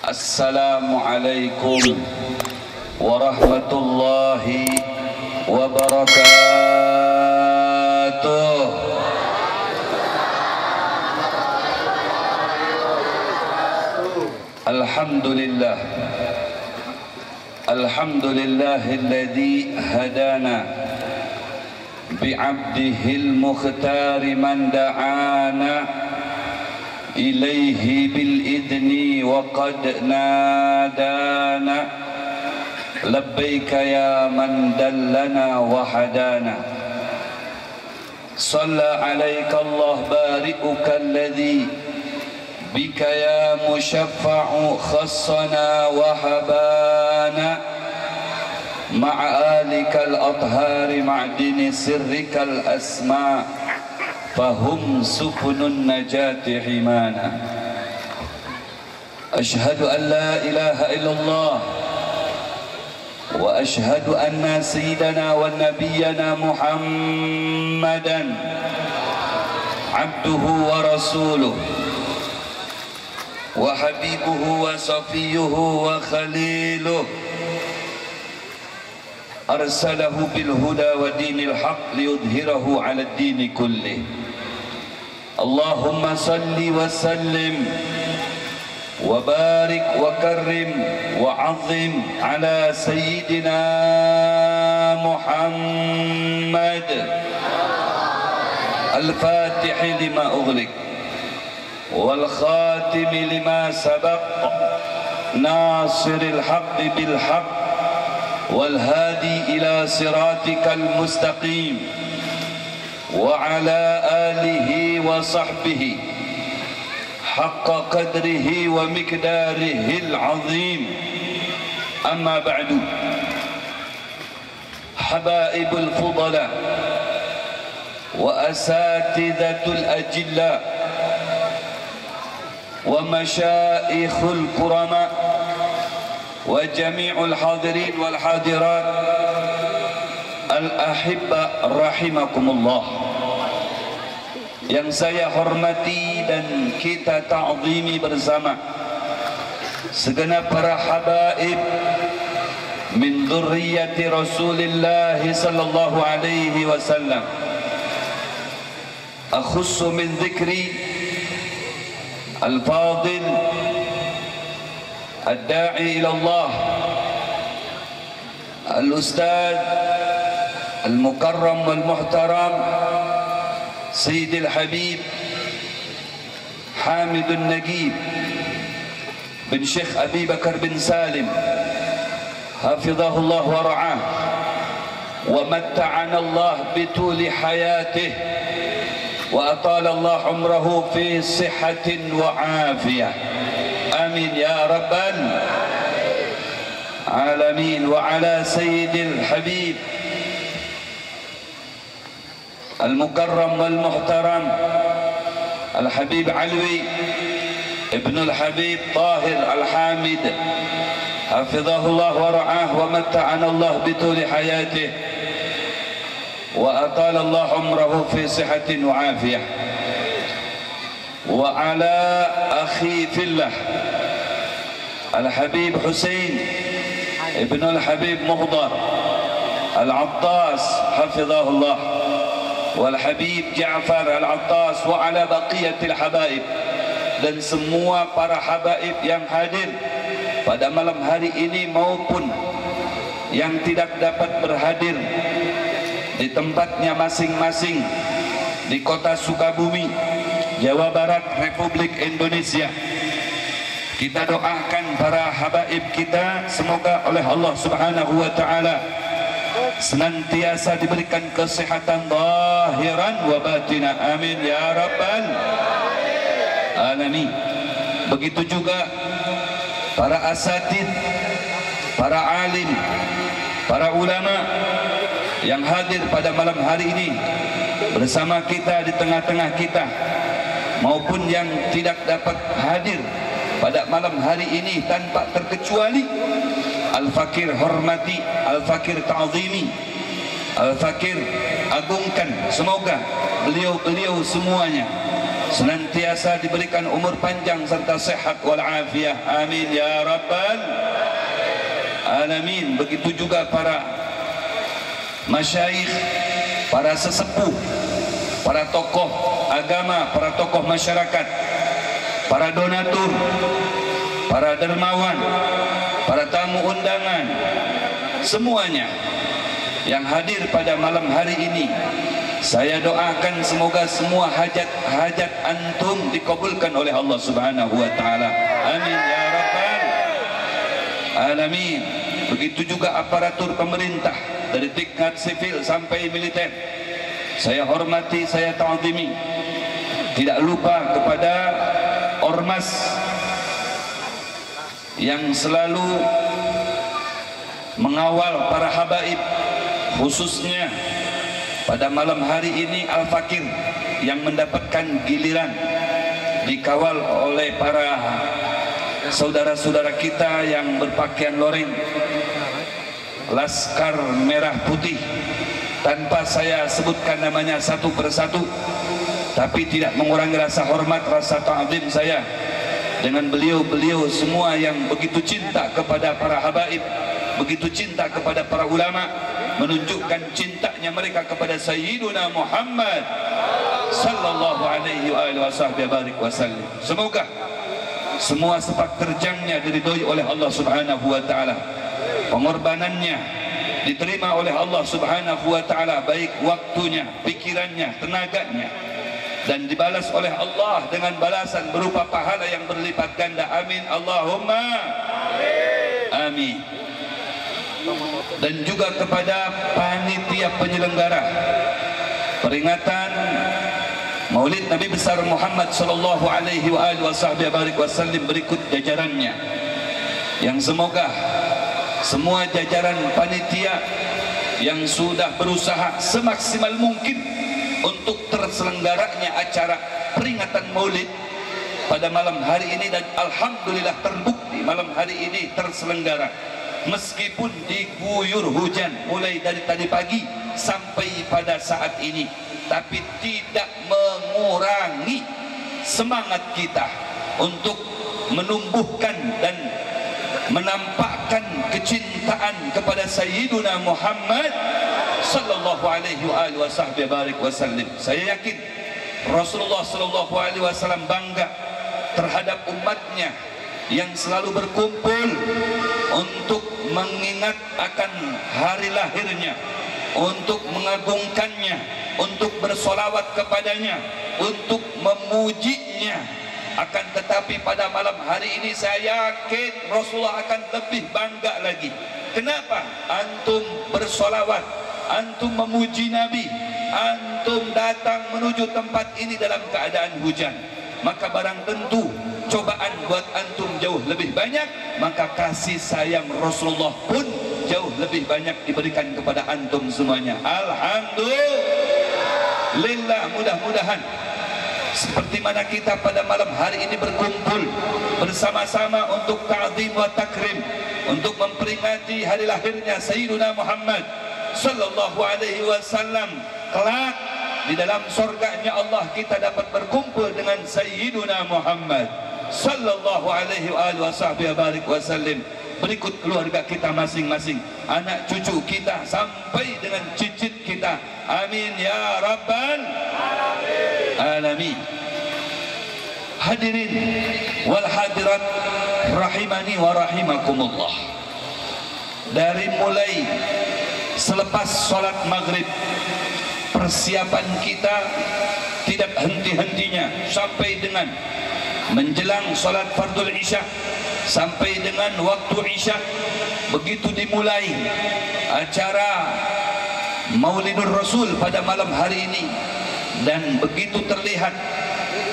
Assalamualaikum warahmatullahi wabarakatuh. Alhamdulillah, alhamdulillahilladzi hadana bi'abdihil mukhtari man da'ana إليه بالإذن وقد نادانا لبيك يا من دلنا وحدانا صلى عليك الله بارئك الذي بك يا مشفع خصنا وحبانا مع آلك الأطهار معدن سرك الأسماء فهم سفن النجاة حمانا أشهد أن لا إله إلا الله وأشهد أن سيدنا ونبينا محمدا عبده ورسوله وحبيبه وصفيه وخليله أرسله بالهدى ودين الحق ليظهره على الدين كله اللهم صل وسلم وبارك وكرم وعظم على سيدنا محمد الفاتح لما أغلق والخاتم لما سبق ناصر الحق بالحق والهادي إلى صراطك المستقيم وعلى آله وصحبه حق قدره ومقداره العظيم أما بعد حبائب الفضلاء وأساتذة الأجلاء ومشايخ الكرماء وجميع الحاضرين والحاضرات الأحبة رحمكم الله. Yang saya hormati dan kita ta'zimi bersama segenap para habaib min dzurriyyati Rasulillah sallallahu alaihi wasallam. Akhussu min dzikri al-fadil الداعي إلى الله الأستاذ المكرم والمحترم سيد الحبيب حامد النجيب بن شيخ أبي بكر بن سالم حفظه الله ورعاه ومتعنا الله بطول حياته وأطال الله عمره في صحة وعافية آمين يا رب العالمين. وعلى سيد الحبيب المكرم والمحترم الحبيب علوي ابن الحبيب طاهر الحامد حفظه الله ورعاه ومتعنا الله بطول حياته وأطال الله عمره في صحة وعافية. وعلى أخي في الله الحبيب حسين ابن الحبيب مهضر العطاس حفظه الله والحبيب جعفر العطاس وعلى بقية الحبائب dan semua para habaib yang hadir pada malam hari ini maupun yang tidak dapat berhadir di tempatnya masing-masing di kota Sukabumi, Jawa Barat, Republik Indonesia. Kita doakan para habaib kita semoga oleh Allah Subhanahu wa taala senantiasa diberikan kesehatan zahiran wa batina. Amin ya rabbal alamin. Begitu juga para asatid, para alim, para ulama yang hadir pada malam hari ini bersama kita di tengah-tengah kita maupun yang tidak dapat hadir pada malam hari ini tanpa terkecuali Al-Fakir hormati, Al-Fakir ta'zimi, Al-Fakir agungkan. Semoga beliau-beliau semuanya senantiasa diberikan umur panjang serta sehat walafiat. Amin ya rabbal alamin. Begitu juga para masyayikh, para sesepuh, para tokoh agama, para tokoh masyarakat, para donatur, para dermawan, para tamu undangan, semuanya yang hadir pada malam hari ini, saya doakan semoga semua hajat-hajat antum dikabulkan oleh Allah Subhanahu wa taala. Amin ya rabbal alamin. Begitu juga aparatur pemerintah dari tingkat sivil sampai militer. Saya hormati, saya ta'zimi. Tidak lupa kepada ormas yang selalu mengawal para habaib, khususnya pada malam hari ini Al-Fakir yang mendapatkan giliran dikawal oleh para saudara-saudara kita yang berpakaian loreng Laskar Merah Putih. Tanpa saya sebutkan namanya satu persatu, tapi tidak mengurangi rasa hormat, rasa ta'zim saya dengan beliau-beliau semua yang begitu cinta kepada para habaib, begitu cinta kepada para ulama, menunjukkan cintanya mereka kepada Sayyiduna Muhammad sallallahu alaihi wasallam. Semoga semua sepak terjangnya diridhoi oleh Allah Subhanahu wa taala, pengorbanannya diterima oleh Allah Subhanahu wa taala, baik waktunya, pikirannya, tenaganya, dan dibalas oleh Allah dengan balasan berupa pahala yang berlipat ganda. Amin Allahumma amin. Dan juga kepada panitia penyelenggara peringatan Maulid Nabi besar Muhammad sallallahu alaihi wasallam berikut jajarannya, yang semoga semua jajaran panitia yang sudah berusaha semaksimal mungkin untuk terselenggaranya acara peringatan Maulid pada malam hari ini, dan alhamdulillah terbukti malam hari ini terselenggara meskipun diguyur hujan mulai dari tadi pagi sampai pada saat ini, tapi tidak mengurangi semangat kita untuk menumbuhkan dan menampakkan kecintaan kepada Sayyiduna Muhammad sallallahu alaihi wasallam. Saya yakin Rasulullah sallallahu alaihi wasallam bangga terhadap umatnya yang selalu berkumpul untuk mengingat akan hari lahirnya, untuk mengagungkannya, untuk bersolawat kepadanya, untuk memujinya. Akan tetapi pada malam hari ini saya yakin Rasulullah akan lebih bangga lagi. Kenapa? Antum bersolawat, antum memuji Nabi, antum datang menuju tempat ini dalam keadaan hujan, maka barang tentu cobaan buat antum jauh lebih banyak, maka kasih sayang Rasulullah pun jauh lebih banyak diberikan kepada antum semuanya. Alhamdulillah. Mudah-mudahan seperti mana kita pada malam hari ini berkumpul bersama-sama untuk ta'zim wa takrim, untuk memperingati hari lahirnya Sayyiduna Muhammad sallallahu alaihi wasallam, kelak di dalam surganya Allah kita dapat berkumpul dengan Sayyiduna Muhammad sallallahu alaihi wasallam. Berikut keluarga kita masing-masing, anak cucu kita sampai dengan cicit kita. Amin ya rabbal alamin. Hadirin wal hadirat rahimani wa rahimakumullah. Dari mulai selepas salat maghrib, persiapan kita tidak henti-hentinya sampai dengan menjelang salat fardul isya, sampai dengan waktu isya. Begitu dimulai acara Maulidur Rasul pada malam hari ini, dan begitu terlihat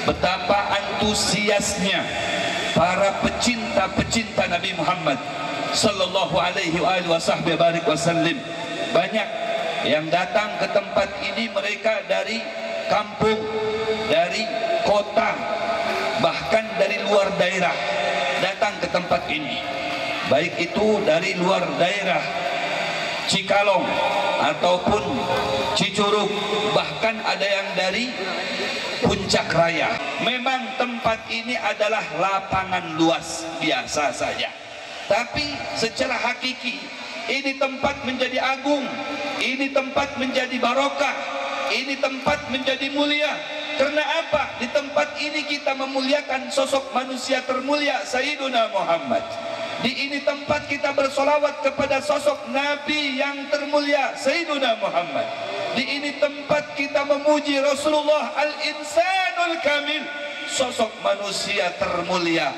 betapa antusiasnya para pecinta-pecinta Nabi Muhammad sallallahu alaihi wasallam. Banyak yang datang ke tempat ini, mereka dari kampung, dari kota, bahkan dari luar daerah datang ke tempat ini. Baik itu dari luar daerah Cikalong ataupun Cicurug, bahkan ada yang dari Puncak Raya. Memang tempat ini adalah lapangan luas biasa saja, tapi secara hakiki ini tempat menjadi agung, ini tempat menjadi barokah, ini tempat menjadi mulia. Karena apa? Di tempat ini kita memuliakan sosok manusia termulia Sayyiduna Muhammad. Di ini tempat kita bersolawat kepada sosok Nabi yang termulia Sayyiduna Muhammad. Di ini tempat kita memuji Rasulullah al-Insanul Kamil, sosok manusia termulia.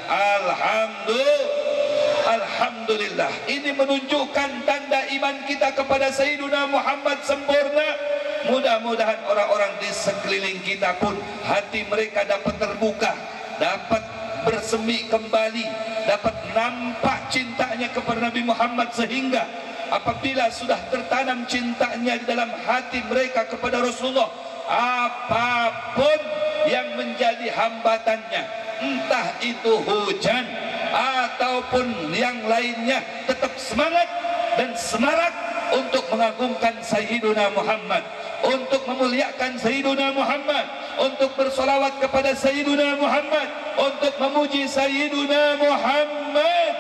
Alhamdulillah. Ini menunjukkan tanda iman kita kepada Sayyiduna Muhammad sempurna. Mudah-mudahan orang-orang di sekeliling kita pun hati mereka dapat terbuka, dapat bersemi kembali, dapat nampak cintanya kepada Nabi Muhammad, sehingga apabila sudah tertanam cintanya di dalam hati mereka kepada Rasulullah, apapun yang menjadi hambatannya, entah itu hujan ataupun yang lainnya, tetap semangat dan semarak untuk mengagungkan Sayyiduna Muhammad, untuk memuliakan Sayyiduna Muhammad, untuk bersolawat kepada Sayyiduna Muhammad, untuk memuji Sayyiduna Muhammad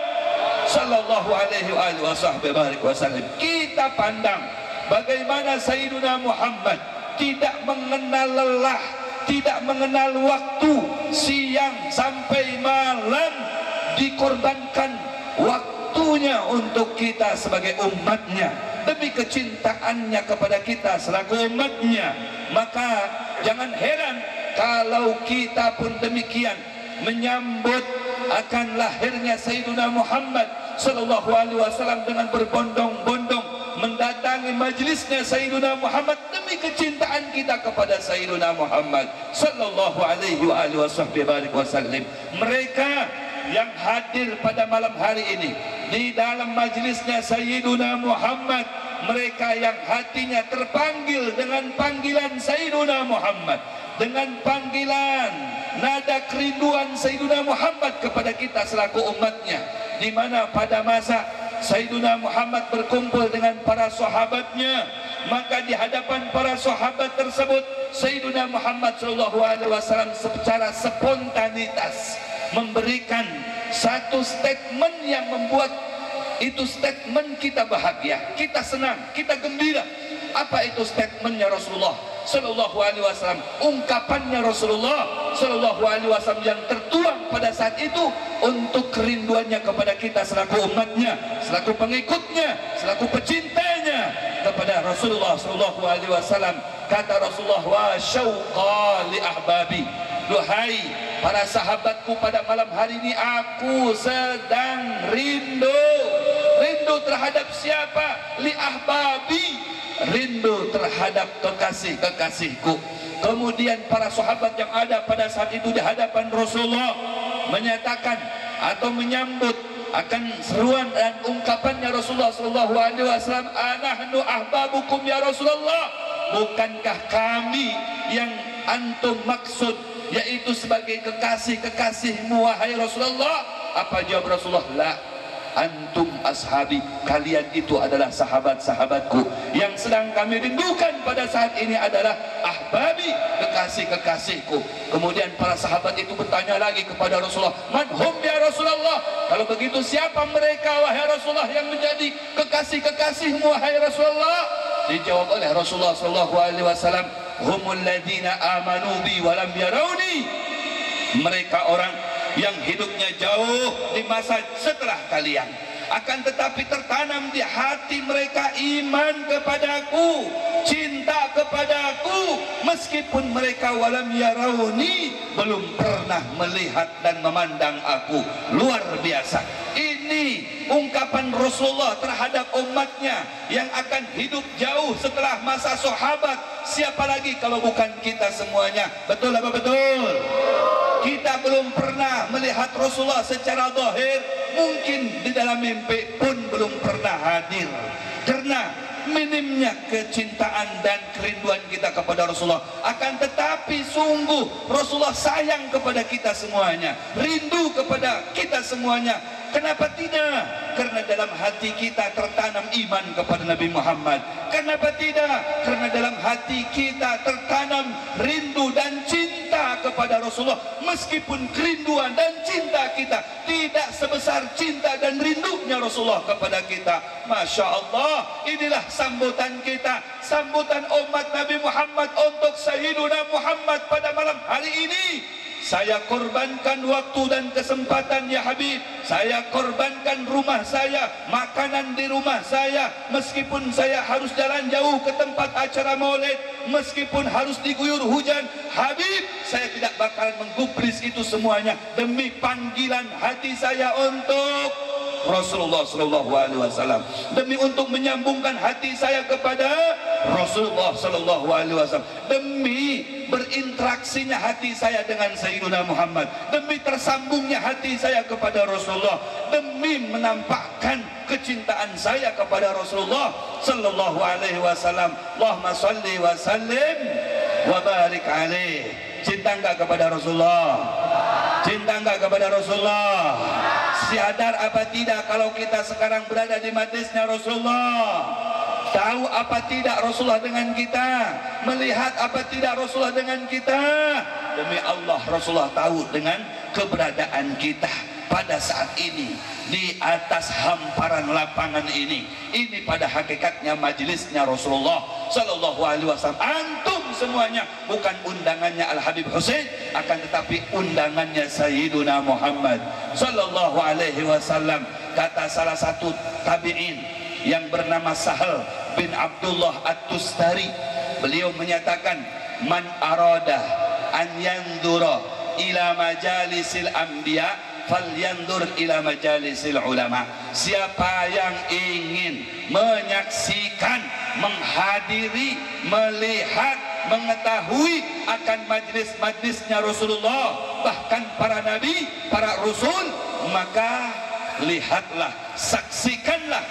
sallallahu alaihi wasallam. Kita pandang bagaimana Sayyiduna Muhammad tidak mengenal lelah, tidak mengenal waktu, siang sampai malam dikorbankan waktunya untuk kita sebagai umatnya, demi kecintaannya kepada kita selaku umatnya. Maka jangan heran kalau kita pun demikian menyambut akan lahirnya Sayyiduna Muhammad sallallahu alaihi wasallam dengan berbondong-bondong mendatangi majlisnya Sayyiduna Muhammad demi kecintaan kita kepada Sayyiduna Muhammad sallallahu alaihi wasallam. Mereka yang hadir pada malam hari ini di dalam majlisnya Sayyiduna Muhammad, mereka yang hatinya terpanggil dengan panggilan Sayyiduna Muhammad, dengan panggilan nada kerinduan Sayyiduna Muhammad kepada kita selaku umatnya, di mana pada masa Sayyiduna Muhammad berkumpul dengan para sahabatnya, maka di hadapan para sahabat tersebut Sayyiduna Muhammad SAW secara spontanitas memberikan satu statement yang membuat itu statement kita bahagia, kita senang, kita gembira. Apa itu statementnya Rasulullah sallallahu alaihi wasallam, ungkapannya Rasulullah sallallahu alaihi wasallam yang tertuang pada saat itu untuk kerinduannya kepada kita selaku umatnya, selaku pengikutnya, selaku pecintanya kepada Rasulullah sallallahu alaihi wasallam. Kata Rasulullah, wa syauqa li ahbabi, duhai para sahabatku, pada malam hari ini aku sedang rindu. Rindu terhadap siapa? Li ahbabi, rindu terhadap kekasih-kekasihku. Kemudian para sahabat yang ada pada saat itu di hadapan Rasulullah menyatakan atau menyambut akan seruan dan ungkapannya Rasulullah sallallahu alaihi wasallam, anahnu ahbabukum ya Rasulullah, bukankah kami yang antum maksud, yaitu sebagai kekasih-kekasihmu wahai Rasulullah? Apa jawab Rasulullah? La, antum ashabi, kalian itu adalah sahabat-sahabatku. Yang sedang kami rindukan pada saat ini adalah ahbabi, kekasih-kekasihku. Kemudian para sahabat itu bertanya lagi kepada Rasulullah, man hum ya Rasulullah, kalau begitu siapa mereka wahai Rasulullah yang menjadi kekasih-kekasihmu wahai Rasulullah? Dijawab oleh Rasulullah sallallahu alaihi wasallam, humul ladzina amanu bi wa lam yarawni, mereka orang yang hidupnya jauh di masa setelah kalian, akan tetapi tertanam di hati mereka iman kepadaku, cinta kepadaku, meskipun mereka walam yarawni, belum pernah melihat dan memandang aku. Luar biasa. Ini ungkapan Rasulullah terhadap umatnya yang akan hidup jauh setelah masa sahabat. Siapa lagi kalau bukan kita semuanya? Betul apa betul? Kita belum pernah melihat Rasulullah secara zahir, mungkin di dalam mimpi pun belum pernah hadir, karena minimnya kecintaan dan kerinduan kita kepada Rasulullah. Akan tetapi sungguh Rasulullah sayang kepada kita semuanya, rindu kepada kita semuanya, Kenapa tidak? Karena dalam hati kita tertanam iman kepada Nabi Muhammad. Kenapa tidak? Karena dalam hati kita tertanam rindu dan cinta kepada Rasulullah. Meskipun kerinduan dan cinta kita tidak sebesar cinta dan rindunya Rasulullah kepada kita. Masya Allah, inilah sambutan kita, sambutan umat Nabi Muhammad untuk Sayyiduna Muhammad pada malam hari ini. Saya korbankan waktu dan kesempatan ya Habib. Saya korbankan rumah saya, makanan di rumah saya. Meskipun saya harus jalan jauh ke tempat acara maulid, meskipun harus diguyur hujan, Habib, saya tidak bakalan menggubris itu semuanya demi panggilan hati saya untuk Rasulullah sallallahu alaihi wasallam, demi untuk menyambungkan hati saya kepada Rasulullah sallallahu alaihi wasallam, demi berinteraksinya hati saya dengan Sayyidina Muhammad, demi tersambungnya hati saya kepada Rasulullah, demi menampakkan kecintaan saya kepada Rasulullah sallallahu alaihi wasallam. Allahumma shalli wa sallim wa barik alaih. Cinta enggak kepada Rasulullah? Cinta enggak kepada Rasulullah? Sadar apa tidak kalau kita sekarang berada di majlisnya Rasulullah? Tahu apa tidak Rasulullah dengan kita? Melihat apa tidak Rasulullah dengan kita? Demi Allah, Rasulullah tahu dengan keberadaan kita pada saat ini di atas hamparan lapangan ini. Ini pada hakikatnya majelisnya Rasulullah sallallahu alaihi wasallam. Antum semuanya bukan undangannya Al Habib Husain, akan tetapi undangannya Sayyiduna Muhammad sallallahu alaihi wasallam. Kata salah satu tabi'in yang bernama Sahal bin Abdullah At-Tustari, beliau menyatakan, man arada an yandura ila majalisil anbiya falyandur ila majalisil ulama. Siapa yang ingin menyaksikan, menghadiri, melihat, mengetahui akan majlis-majlisnya Rasulullah, bahkan para nabi, para rasul, maka lihatlah, saksikanlah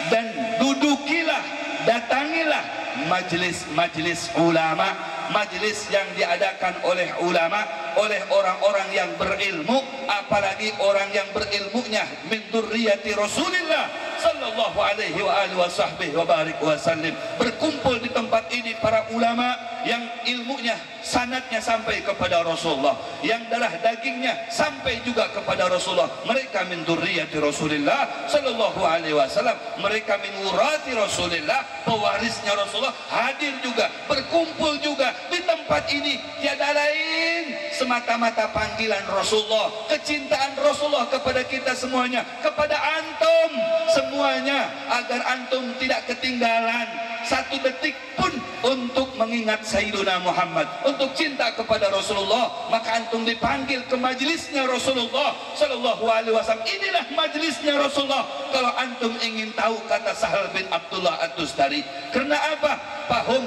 dan dudukilah, datangilah majlis-majlis ulama, majlis yang diadakan oleh ulama, oleh orang-orang yang berilmu, apalagi orang yang berilmunya min dzurriyyati Rasulillah sallallahu alaihi wa alihi wa barik wasallim. Berkumpul di tempat ini para ulama yang ilmunya, sanadnya sampai kepada Rasulullah, yang darah dagingnya sampai juga kepada Rasulullah. Mereka min dzurriyyati Rasulillah sallallahu alaihi wasallam, mereka min wurati Rasulillah, pewarisnya Rasulullah, hadir juga, berkumpul juga di tempat ini. Tiada lain semata-mata panggilan Rasulullah, kecintaan Rasulullah kepada kita semuanya, kepada antum semuanya, agar antum tidak ketinggalan satu detik pun untuk mengingat Sayyiduna Muhammad, untuk cinta kepada Rasulullah. Maka antum dipanggil ke majlisnya Rasulullah sallallahu alaihi wasallam. Inilah majlisnya Rasulullah. Kalau antum ingin tahu, kata Sahal bin Abdullah At-Tustari, karena apa? Fahum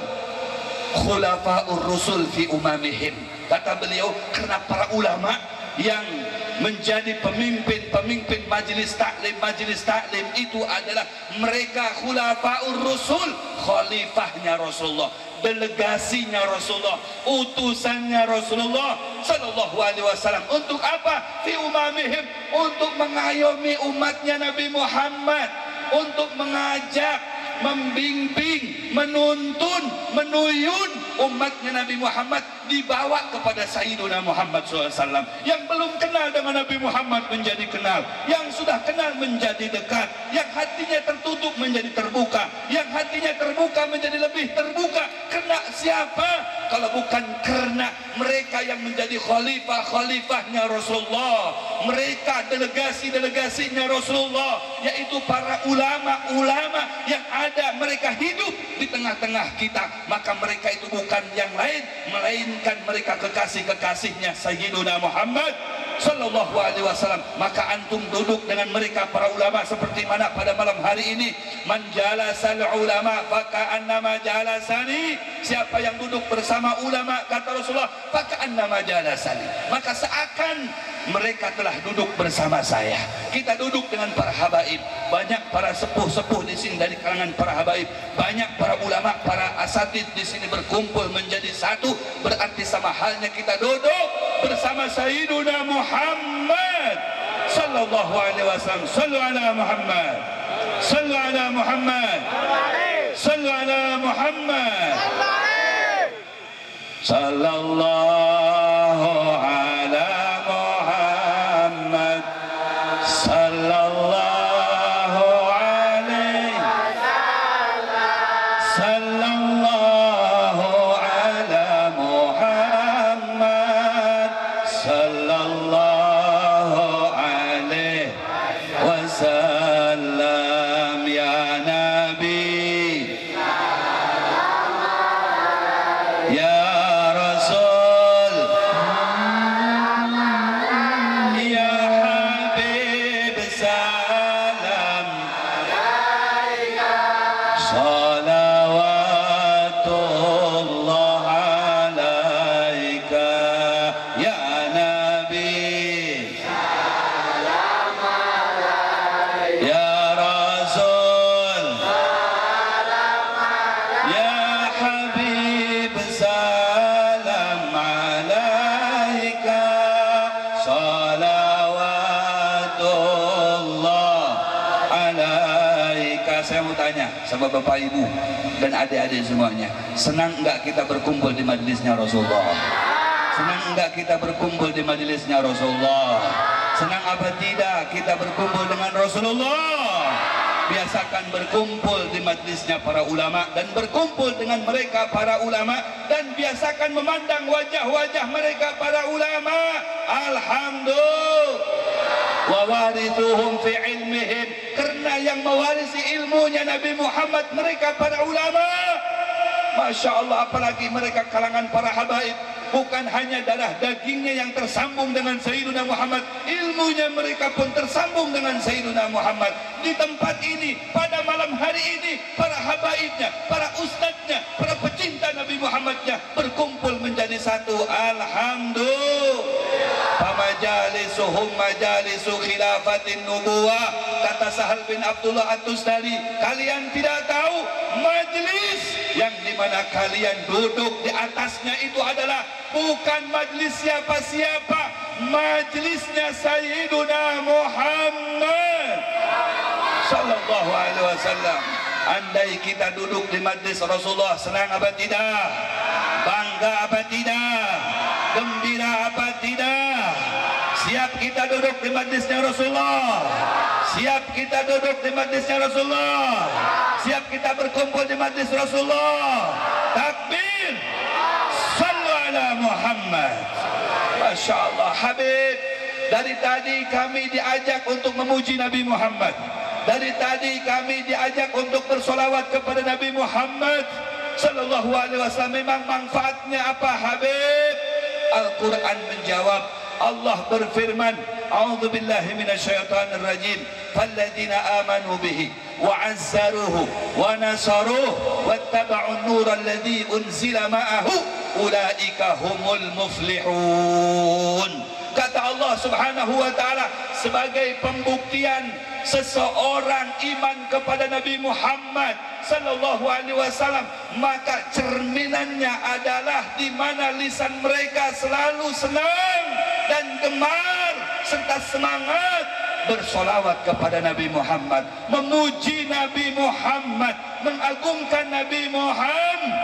khulafaur rusul fi umamihim. Kata beliau, karena para ulama yang menjadi pemimpin majelis taklim itu adalah mereka khulafaur rusul, khalifahnya Rasulullah, delegasinya Rasulullah, utusannya Rasulullah sallallahu alaihi wasallam. Untuk apa? Fi umamihim, untuk mengayomi umatnya Nabi Muhammad, untuk mengajak, membimbing, menuntun, menuyun umatnya Nabi Muhammad dibawa kepada Sayyiduna Muhammad SAW. Yang belum kenal dengan Nabi Muhammad menjadi kenal, yang sudah kenal menjadi dekat, yang hatinya tertutup menjadi terbuka, yang hatinya terbuka menjadi lebih terbuka. Karena siapa? Kalau bukan karena mereka yang menjadi khalifahnya Rasulullah, mereka delegasinya Rasulullah, yaitu para ulama yang ada, mereka hidup di tengah-tengah kita. Maka mereka itu bukan yang lain melainkan mereka kekasih-kekasihnya Sayyiduna Muhammad sallallahu alaihi wasallam. Maka antum duduk dengan mereka para ulama seperti mana pada malam hari ini. Man jalasal ulama faka'annama jalasani. Siapa yang duduk bersama ulama, kata Rasulullah, faka'annama jalasani, maka seakan mereka telah duduk bersama saya. Kita duduk dengan para habaib, banyak para sepuh-sepuh di sini dari kalangan para habaib, banyak para ulama, para asatid di sini berkumpul menjadi satu. Berarti sama halnya kita duduk bersama Sayyiduna Muhammad sallallahu alaihi wasallam. Sallu ala Muhammad, sallu ala Muhammad, sallu ala Muhammad, sallallahu ala Muhammad, sallallahu alaihi, sallallahu ala Muhammad, sallallahu alaihi wasallam. Ya Nabi, ya Rasul, ya Habib, salam salawatullah alaika. Ya Nabi, ya Rasul, ya Habib, salam alaika, salawatullah alaika. Saya mau tanya sama Bapak Ibu dan adik-adik semuanya, senang enggak kita berkumpul di majelisnya Rasulullah? Senang enggak kita berkumpul di majelisnya Rasulullah? Senang apa tidak kita berkumpul dengan Rasulullah? Biasakan berkumpul di majelisnya para ulama dan berkumpul dengan mereka para ulama, dan biasakan memandang wajah-wajah mereka para ulama. Alhamdulillah. Wa warithuhum fi ilmihim, karena yang mewarisi ilmunya Nabi Muhammad mereka para ulama. Masya Allah, apalagi mereka kalangan para habaib, bukan hanya darah dagingnya yang tersambung dengan Sayyiduna Muhammad, ilmunya mereka pun tersambung dengan Sayyiduna Muhammad. Di tempat ini, pada malam hari ini, para habaibnya, para ustadznya, para pecinta Nabi Muhammadnya berkumpul menjadi satu. Alhamdulillah. Pamajalisuhum majalisu khilafatin nubuwah, kata Sahal bin Abdullah At-Tustari, kalian tidak tahu majlis yang dimana kalian duduk di atasnya itu adalah bukan majlis siapa-siapa, majlisnya Sayyiduna Muhammad sallallahu alaihi wasallam. Andai kita duduk di majlis Rasulullah, senang apa tidak? Bangga apa tidak? Gembira apa tidak? Siap kita duduk di majlisnya Rasulullah? Siap kita duduk di majlisnya Rasulullah? Siap kita berkumpul di majlis Rasulullah? Takbir! Sallu ala Muhammad. Masya Allah. Habib, dari tadi kami diajak untuk memuji Nabi Muhammad. Dari tadi kami diajak untuk bersolawat kepada Nabi Muhammad sallallahu alaihi wasallam. Memang manfaatnya apa, Habib? Al-Quran menjawab. Allah berfirman, A'udzu billahi minasyaitonir rajim. Falladzina amanu bihi wa 'azzaruhu wa nasaruhu wattaba'un nural ladzi unzila ma'ahu ulaika humul muflihun. Kata Allah Subhanahu wa taala, sebagai pembuktian seseorang iman kepada Nabi Muhammad sallallahu alaihi wasallam, maka cerminannya adalah di mana lisan mereka selalu senang dan gemar serta semangat bersolawat kepada Nabi Muhammad, memuji Nabi Muhammad, mengagungkan Nabi Muhammad.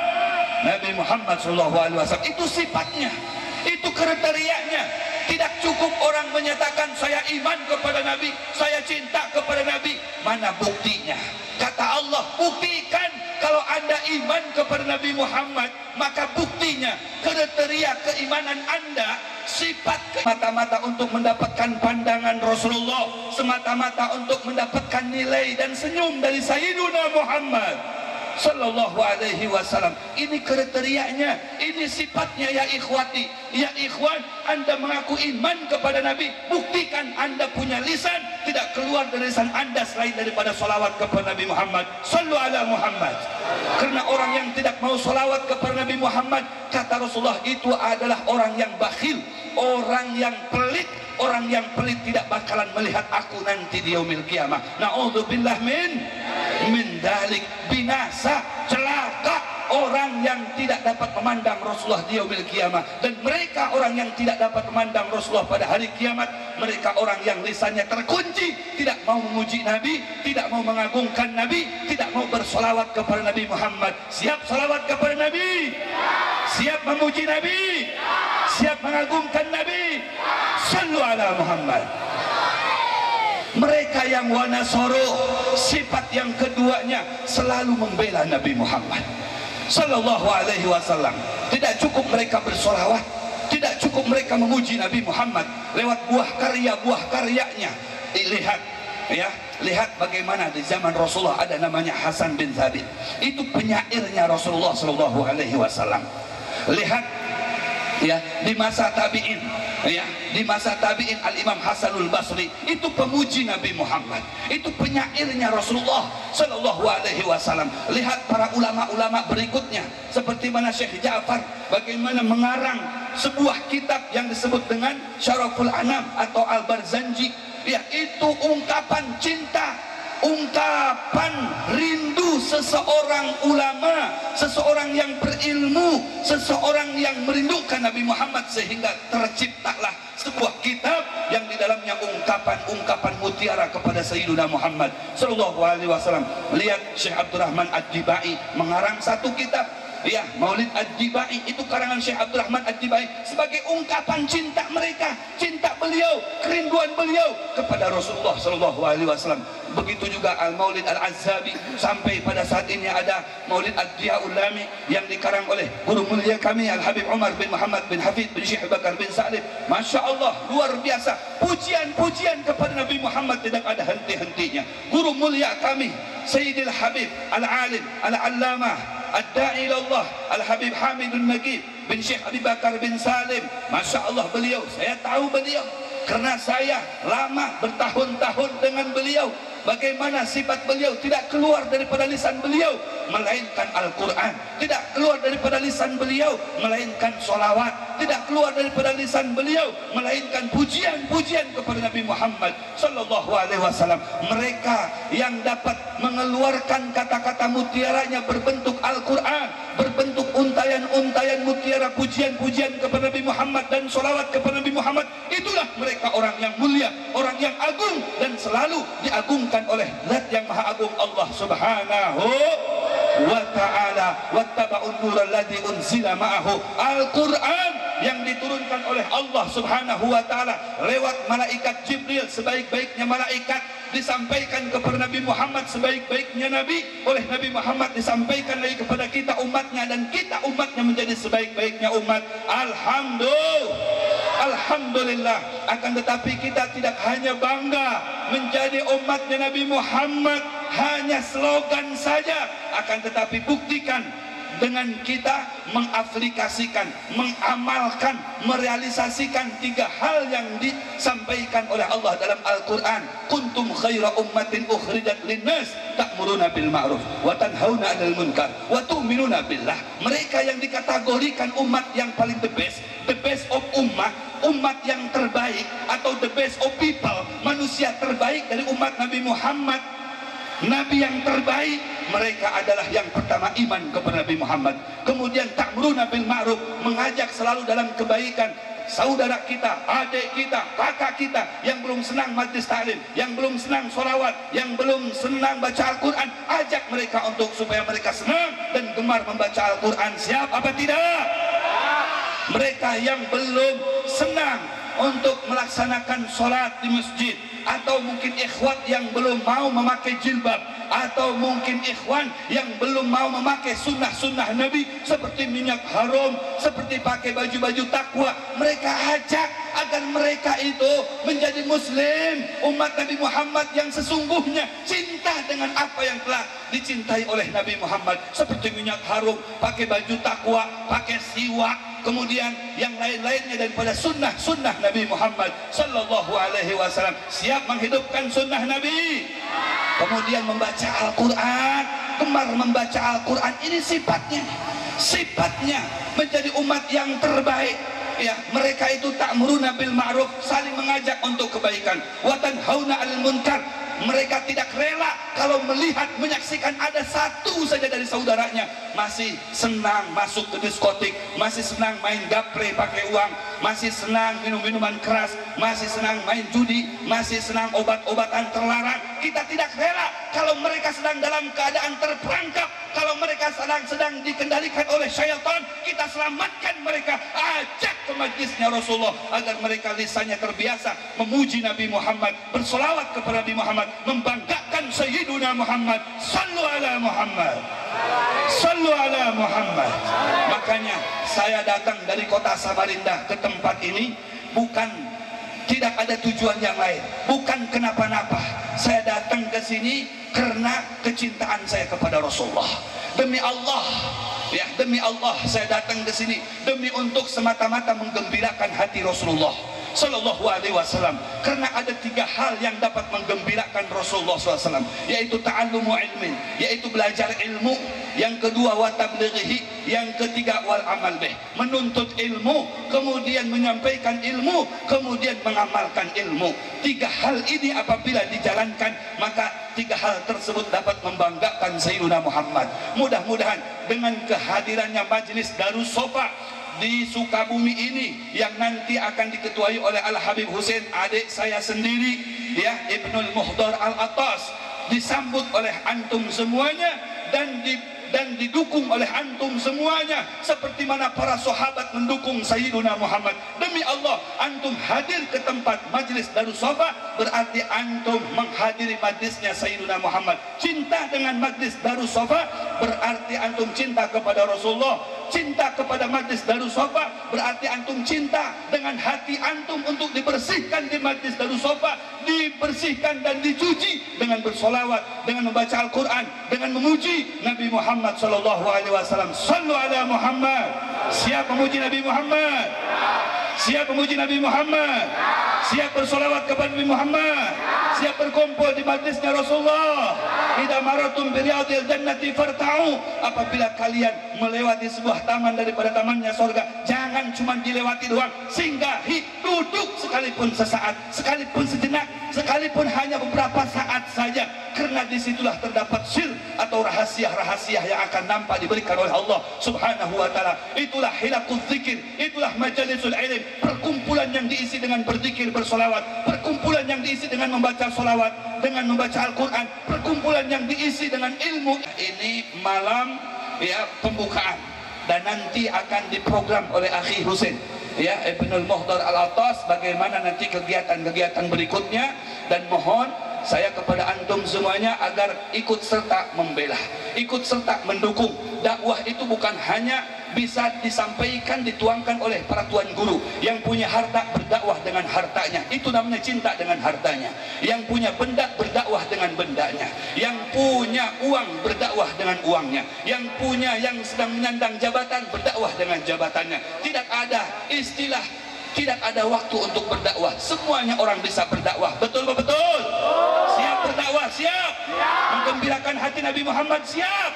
Nabi Muhammad sallallahu alaihi wasallam itu sifatnya, itu kriterianya. Tidak cukup orang menyatakan saya iman kepada Nabi, saya cinta kepada Nabi. Mana buktinya? Kata Allah, buktikan kalau Anda iman kepada Nabi Muhammad, maka buktinya kriteria keimanan Anda, sifat semata-mata untuk mendapatkan pandangan Rasulullah, semata-mata untuk mendapatkan nilai dan senyum dari Sayyiduna Muhammad sallallahu alaihi wasallam. Ini kriterianya, ini sifatnya. Ya ikhwati, ya ikhwan, Anda mengaku iman kepada Nabi, buktikan Anda punya lisan tidak keluar dari lisan Anda selain daripada solawat kepada Nabi Muhammad. Sallu ala Muhammad. Karena orang yang tidak mau solawat kepada Nabi Muhammad, kata Rasulullah, itu adalah orang yang bakhil, orang yang pelit. Orang yang pelit tidak bakalan melihat aku nanti di yaumil qiyamah. Na'udzubillah min dalik. Binasa, celaka orang yang tidak dapat memandang Rasulullah di yaumil qiyamah. Dan mereka orang yang tidak dapat memandang Rasulullah pada hari kiamat, mereka orang yang lisannya terkunci, tidak mau memuji Nabi, tidak mau mengagungkan Nabi, tidak mau bersolawat kepada Nabi Muhammad. Siap solawat kepada Nabi? Siap memuji Nabi? Siap mengagungkan Nabi? Sallu ala Muhammad. Mereka yang wanasoro, sifat yang keduanya selalu membela Nabi Muhammad Sallallahu Alaihi Wasallam. Tidak cukup mereka bersolawat, tidak cukup mereka memuji Nabi Muhammad lewat buah karyanya. Lihat, ya, lihat bagaimana di zaman Rasulullah ada namanya Hasan bin Thabit. Itu penyairnya Rasulullah Sallallahu Alaihi Wasallam. Lihat, ya, di masa tabi'in, ya, di masa tabi'in Al-Imam Hasanul Basri itu pemuji Nabi Muhammad, itu penyairnya Rasulullah Sallallahu Alaihi Wasallam. Lihat para ulama-ulama berikutnya seperti mana Syekh Ja'far bagaimana mengarang sebuah kitab yang disebut dengan Syaraful Anam atau Al-Barzanji. Ya, itu ungkapan cinta, ungkapan rindu seseorang ulama, seseorang yang berilmu, seseorang yang merindukan Nabi Muhammad, sehingga terciptalah sebuah kitab yang di dalamnya ungkapan-ungkapan mutiara kepada Sayyidina Muhammad Sallallahu Alaihi Wasallam. Lihat Syekh Abdurrahman Ad-Dibai mengarang satu kitab, ya, Maulid Ad-Dibai, itu karangan Syekh Abdurrahman Ad-Dibai sebagai ungkapan cinta mereka, cinta beliau, kerinduan beliau kepada Rasulullah Sallallahu Alaihi Wasallam. Begitu juga Al-Maulid Al-Azzabi, sampai pada saat ini ada Maulid Ad-Diyaul Lami yang dikarang oleh guru mulia kami Al-Habib Umar bin Muhammad bin Hafid bin Syekh Bakar bin Sa'lim. Masya Allah, luar biasa, pujian-pujian kepada Nabi Muhammad tidak ada henti-hentinya. Guru mulia kami Sayyidil Habib Al-Alim Al-Allamah Ad-Da'i ilallah Al-Habib Hamidun Nagib bin Syekh Abi Bakar bin Salim. Masya Allah, beliau, saya tahu beliau karena saya lama bertahun-tahun dengan beliau. Bagaimana sifat beliau tidak keluar daripada lisan beliau melainkan Al-Quran, tidak keluar daripada lisan beliau melainkan solawat, tidak keluar daripada lisan beliau melainkan pujian-pujian kepada Nabi Muhammad Sallallahu Alaihi Wasallam. Mereka yang dapat mengeluarkan kata-kata mutiaranya berbentuk Al-Quran, berbentuk untayan-untayan mutiara pujian-pujian kepada Nabi Muhammad dan solawat kepada Nabi Muhammad, itulah mereka orang yang mulia, orang yang agung, dan selalu diagungkan oleh Zat yang Maha Agung Allah Subhanahu wa ta'ala. Wattaba'un nural ladzi unzila ma'ahu, Al-Quran yang diturunkan oleh Allah Subhanahu wa ta'ala lewat malaikat Jibril, sebaik-baiknya malaikat, disampaikan kepada Nabi Muhammad sebaik-baiknya Nabi, oleh Nabi Muhammad disampaikan lagi kepada kita umatnya, dan kita umatnya menjadi sebaik-baiknya umat. Alhamdulillah. Akan tetapi kita tidak hanya bangga menjadi umatnya Nabi Muhammad, hanya slogan saja, akan tetapi buktikan dengan kita mengaplikasikan, mengamalkan, merealisasikan tiga hal yang disampaikan oleh Allah dalam Al-Quran. Kuntum khaira ummatin ukhrijat linnas ta'muruna bil ma'ruf wa tanhauna 'anil munkar wa tu'minuna billah. Mereka yang dikategorikan umat yang paling the best of umat yang terbaik, atau the best of people, manusia terbaik dari umat Nabi Muhammad, Nabi yang terbaik. Mereka adalah yang pertama iman kepada Nabi Muhammad, kemudian ta'muruna bil ma'ruf, mengajak selalu dalam kebaikan. Saudara kita, adik kita, kakak kita yang belum senang majlis taklim, yang belum senang sholawat, yang belum senang baca Al-Quran, ajak mereka untuk supaya mereka senang dan gemar membaca Al-Quran. Siap apa tidak? Mereka yang belum senang untuk melaksanakan sholat di masjid, atau mungkin ikhwat yang belum mau memakai jilbab, atau mungkin ikhwan yang belum mau memakai sunnah-sunnah Nabi seperti minyak haram, seperti pakai baju-baju takwa, mereka ajak agar mereka itu menjadi muslim, umat Nabi Muhammad yang sesungguhnya cinta dengan apa yang telah dicintai oleh Nabi Muhammad, seperti minyak haram, pakai baju takwa, pakai siwak, kemudian yang lain-lainnya daripada sunnah-sunnah Nabi Muhammad Sallallahu Alaihi Wasallam. Siap menghidupkan sunnah Nabi, kemudian membaca Al-Quran, gemar membaca Al-Quran. Ini sifatnya menjadi umat yang terbaik. Ya, mereka itu ta'muruna bil ma'ruf, saling mengajak untuk kebaikan, wa tanhauna 'anil munkar, mereka tidak rela kalau melihat, menyaksikan ada satu saja dari saudaranya masih senang masuk ke diskotik, masih senang main gapre pakai uang, masih senang minum minuman keras, masih senang main judi, masih senang obat-obatan terlarang. Kita tidak rela kalau mereka sedang dalam keadaan terperangkap, kalau mereka sedang dikendalikan oleh syaitan. Kita selamatkan mereka, ajak ke majlisnya Rasulullah agar mereka lisannya terbiasa memuji Nabi Muhammad, bersolawat kepada Nabi Muhammad, membanggakan Sayyiduna Muhammad. Sallu ala Muhammad, sallu ala Muhammad. Makanya saya datang dari kota Samarinda ke tempat ini bukan, tidak ada tujuan yang lain, bukan kenapa-napa. Saya datang ke sini karena kecintaan saya kepada Rasulullah. Demi Allah, ya demi Allah saya datang ke sini demi untuk semata-mata menggembirakan hati Rasulullah Sallallahu Alaihi Wasallam. Karena ada 3 hal yang dapat menggembirakan Rasulullah SAW, yaitu ta'allumu ilmin, yaitu belajar ilmu. Yang kedua wa tablighihi, yang ketiga wal amal bih, menuntut ilmu, kemudian menyampaikan ilmu, kemudian mengamalkan ilmu. 3 hal ini apabila dijalankan, maka 3 hal tersebut dapat membanggakan Sayyidina Muhammad. Mudah-mudahan dengan kehadirannya Majlis Darus Sofa di Sukabumi ini yang nanti akan diketuai oleh Al Habib Hussein, adik saya sendiri, ya, Ibnul Muhdar Al Atas, disambut oleh antum semuanya dan didukung oleh antum semuanya seperti mana para sahabat mendukung Sayyiduna Muhammad. Demi Allah, antum hadir ke tempat Majlis Darus Sofa berarti antum menghadiri majlisnya Sayyiduna Muhammad. Cinta dengan Majlis Darus Sofa berarti antum cinta kepada Rasulullah. Cinta kepada Majlis Darus Sofa berarti antum cinta dengan hati antum untuk dibersihkan di Majlis Darus Sofa, dibersihkan dan dicuci dengan bersolawat, dengan membaca Al-Quran, dengan memuji Nabi Muhammad Sallallahu Alaihi Wasallam. Sallu ala Muhammad. Siap memuji Nabi Muhammad? Siap memuji Nabi Muhammad? Siap bersolawat kepada Nabi Muhammad? Siap berkumpul di majlisnya Rasulullah? Idza maratum bi riyadil jannati farta'u. Apabila kalian melewati sebuah taman daripada tamannya surga, jangan cuma dilewati doang, singgahi, duduk sekalipun sesaat, sekalipun sejenak, sekalipun hanya beberapa saat saja, karena disitulah terdapat sir atau rahasia-rahasia yang akan nampak diberikan oleh Allah Subhanahu wa Ta'ala. Itulah hilaqul zikir, itulah majalisul ilm, perkumpulan yang diisi dengan berzikir, bersolawat, perkumpulan yang diisi dengan membaca solawat, dengan membaca Al-Quran, perkumpulan yang diisi dengan ilmu. Ini malam, ya, pembukaan, dan nanti akan diprogram oleh Akhi Husain, ya, Ibnul Muhdar Al-Atas, bagaimana nanti kegiatan-kegiatan berikutnya. Dan mohon saya kepada antum semuanya agar ikut serta membela, ikut serta mendukung. Dakwah itu bukan hanya bisa disampaikan, dituangkan oleh para tuan guru. Yang punya harta berdakwah dengan hartanya, itu namanya cinta dengan hartanya. Yang punya benda berdakwah dengan bendanya. Yang punya uang berdakwah dengan uangnya. Yang punya, yang sedang menyandang jabatan berdakwah dengan jabatannya. Tidak ada istilah tidak ada waktu untuk berdakwah. Semuanya orang bisa berdakwah. Betul betul? Siap berdakwah? Siap? Menggembirakan hati Nabi Muhammad? Siap?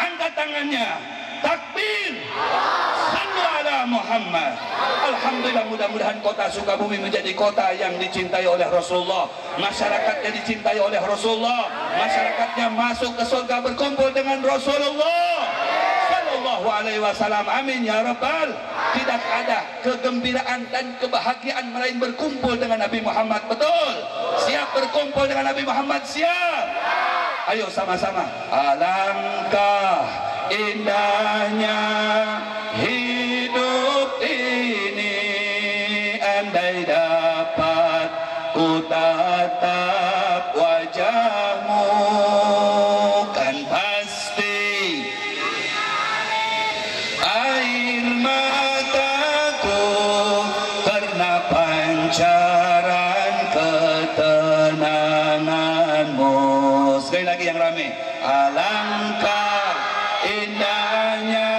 Angkat tangannya. Takbir. Sallu ala Muhammad. Alhamdulillah, mudah-mudahan kota Sukabumi menjadi kota yang dicintai oleh Rasulullah. Masyarakatnya dicintai oleh Rasulullah. Masyarakatnya masuk ke surga berkumpul dengan Rasulullah Sallallahu Alaihi Wasallam. Amin ya Rabbal. Tidak ada kegembiraan dan kebahagiaan melain berkumpul dengan Nabi Muhammad. Betul? Siap berkumpul dengan Nabi Muhammad? Siap? Ayo sama-sama. Alangkah indahnya hidup ini, andai dapat ku tatap wajahmu, kan pasti air mataku karena pancaran ketenanganmu. Sekali lagi yang rame. Alangkah indahnya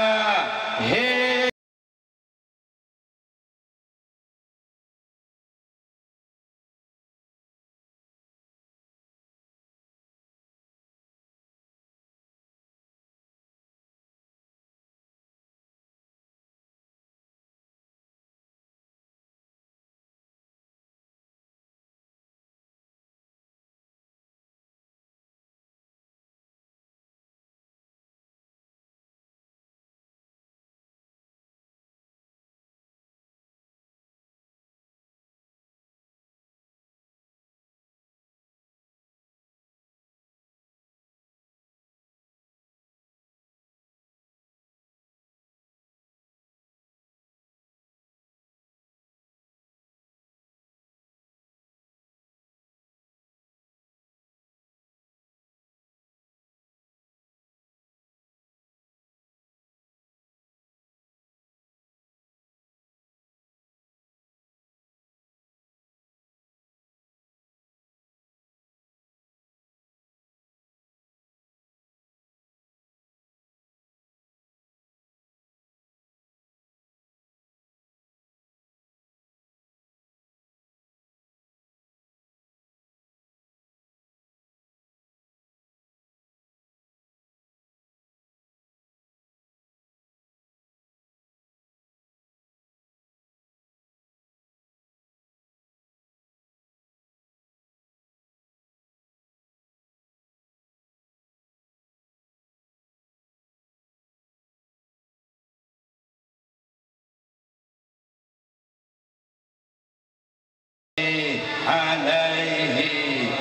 alaihi.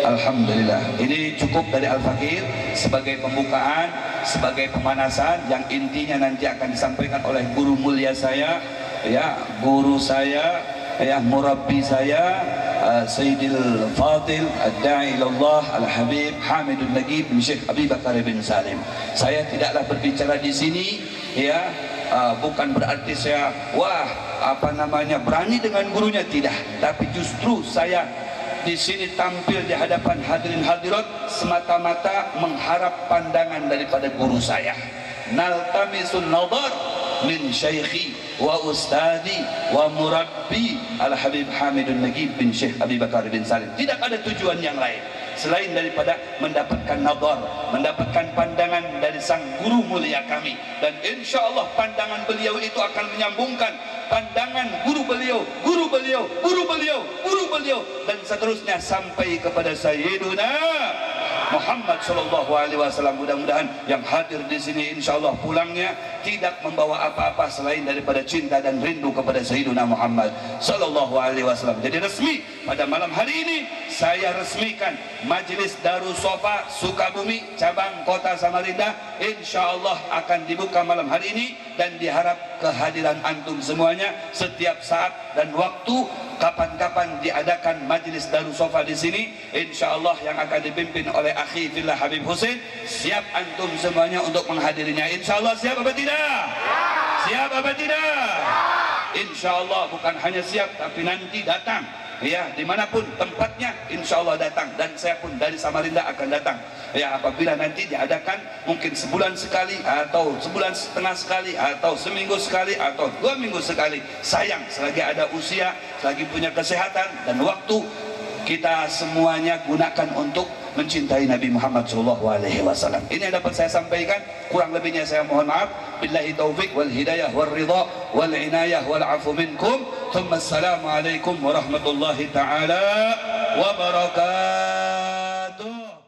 Alhamdulillah. Ini cukup dari Al-Fakir sebagai pembukaan, sebagai pemanasan yang intinya nanti akan disampaikan oleh guru mulia saya, ya, guru saya, ya, murabbi saya, Sayyidil Fadil Ad-Da'i ilallah Al-Habib Hamidun Nagib bin Syekh Abi Bakar bin Salim. Saya tidaklah berbicara di sini, ya, bukan berarti saya berani dengan gurunya, tidak, tapi justru saya di sini tampil di hadapan hadirin hadirat semata-mata mengharap pandangan daripada guru saya. Naltamisun nadar min syaikhi wa ustadi wa murabbi Al-Habib Hamidun Nagib bin Syekh Abi Bakar bin Salim. Tidak ada tujuan yang lain selain daripada mendapatkan nadar, mendapatkan pandangan dari sang guru mulia kami. Dan insya Allah pandangan beliau itu akan menyambungkan pandangan guru beliau, guru beliau, guru beliau, guru beliau, dan seterusnya sampai kepada Sayyiduna Muhammad sallallahu alaihi wasallam. Mudah-mudahan yang hadir di sini insyaallah pulangnya tidak membawa apa-apa selain daripada cinta dan rindu kepada Sayyiduna Muhammad sallallahu alaihi wasallam. Jadi resmi pada malam hari ini saya resmikan Majelis Darus Sofa Sukabumi cabang Kota Samarinda insyaallah akan dibuka malam hari ini, dan diharap kehadiran antum semuanya setiap saat dan waktu. Kapan-kapan diadakan Majelis Darus Sofa di sini, insyaallah yang akan dipimpin oleh akhi fillah Habib Hussein, siap antum semuanya untuk menghadirinya. Insyaallah siap apa tidak? Siap apa tidak? Insyaallah bukan hanya siap tapi nanti datang, ya, dimanapun tempatnya insyaallah datang, dan saya pun dari Samarinda akan datang, ya, apabila nanti diadakan mungkin sebulan sekali atau sebulan setengah sekali atau seminggu sekali atau 2 minggu sekali. Sayang selagi ada usia, selagi punya kesehatan dan waktu, kita semuanya gunakan untuk mencintai Nabi Muhammad SAW. Ini yang dapat saya sampaikan, kurang lebihnya saya mohon maaf. Billahi taufik wal hidayah wal ridha wal inayah wal afu minkum. Thumma assalamu alaikum warahmatullahi ta'ala wabarakatuh.